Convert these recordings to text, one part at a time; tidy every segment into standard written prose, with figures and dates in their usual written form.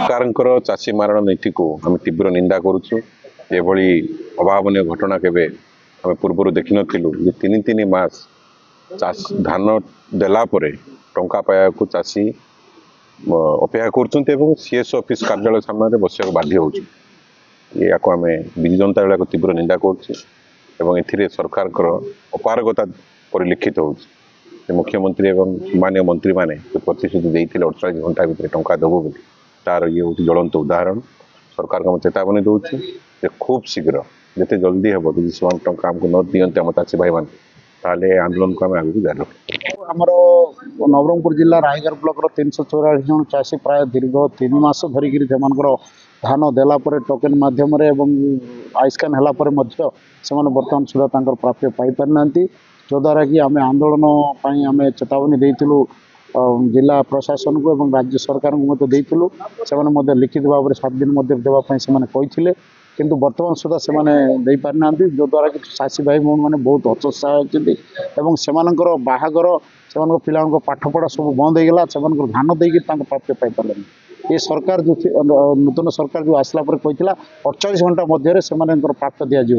सरकारଙ୍କର ଚାଷୀ ମାରଣ ନୀତିକୁ ଆମେ ତୀବ୍ର ନିନ୍ଦା କରୁଛୁ। ଏଭଳି ଅଭାବନୀୟ ଘଟଣା କେବେ ଆମେ ପୂର୍ବରୁ ଦେଖିନଥିଲୁ ଯେ 3 ମାସ ଧାନ ଦେଲା ପରେ ଟଙ୍କା ପାଇବାକୁ ଚାଷୀ ଅପେକ୍ଷା କରୁଛନ୍ତି ଏବଂ ସିଏସ୍ ଅଫିସ୍ କାର୍ଯ୍ୟାଳୟ ସାମ୍ନାରେ ବସିବାକୁ ବାଧ୍ୟ ହେଉଛୁ। ଏହାକୁ ଆମେ ବିଜୁ ଜନତା ଦଳକୁ ତୀବ୍ର ନିନ୍ଦା କରୁଛୁ ଏବଂ ଏଥିରେ ସରକାରଙ୍କର ଅପାରଗତା ପରିଲକ୍ଷିତ ହେଉଛି। मुख्यमंत्री एवं माननीय मंत्री माने प्रतिश्रुति देते 48 घंटा भितर टंका देव बोली तार ये हूँ ज्वलंत उदाहरण। सरकार को चेतावनी दूसरी खूब शीघ्र जिते जल्दी हम यदि से टंका आमको न दिखते आम चाषी भाई मैंने ताले आंदोलन को आम आगे जारी रखें। आमर नवरंगपुर जिला रायगढ़ ब्लॉक 344 जन चाषी प्राय दीर्घ 3 मास धरिक धान देला टोकेन मध्यम आइस्कान है बर्तमान सुधा प्राप्य पाई पारि जद्वारा कि आम आंदोलन आम चेतावनी देलु जिला प्रशासन को एवं राज्य सरकार को देलु से लिखित भाव में 7 दिन देवाई से किंतु वर्तमान सुधा से दे पारि ना जद्वारा कि चाषी भाई मैंने बहुत हतोत्साह होती से बाहागर से पिला पाठपढ़ा सब बंद हो गला से धान देकर प्राप्य पाई पारे। ये सरकार जो नूतन सरकार जो आसला कहला 48 घंटा मध्य से प्राप्त दिज्व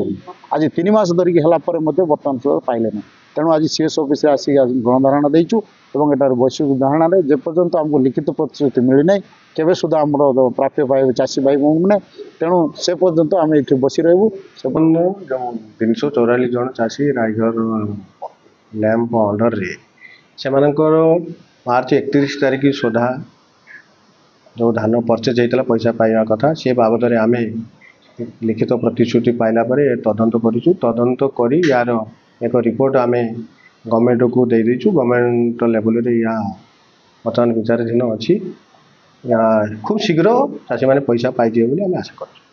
आज 3 मास धरिकी बर्तमान सुधा पाइले ना तेणु आज सीएस ऑफिस आसिक गणधारणा देचु एटार वैश्विक धारणा जेपर्यंत आमको लिखित प्रतिश्रुति मिलना केवे सुधा आम प्राप्य पाइबे चाषी भाई मैंने तेणु से पर्यंत आम ये बसी रहू जो 344 जन चाषी रायगढ़ लैंप अंडर से मार्च 31 तारीख सुधा जो धान परचेज होता पैसा पाइबा कथा से बाबद आम लिखित प्रतिश्रुति पाइला तदंत करूँ तदंत कर यार एक रिपोर्ट आम गवर्नमेंट को दे देचु गवर्नमेंट लेवल या बर्तमान विचाराधीन अच्छी खूब शीघ्र चाषी मैंने पैसा पाई बोली आम आशा कर।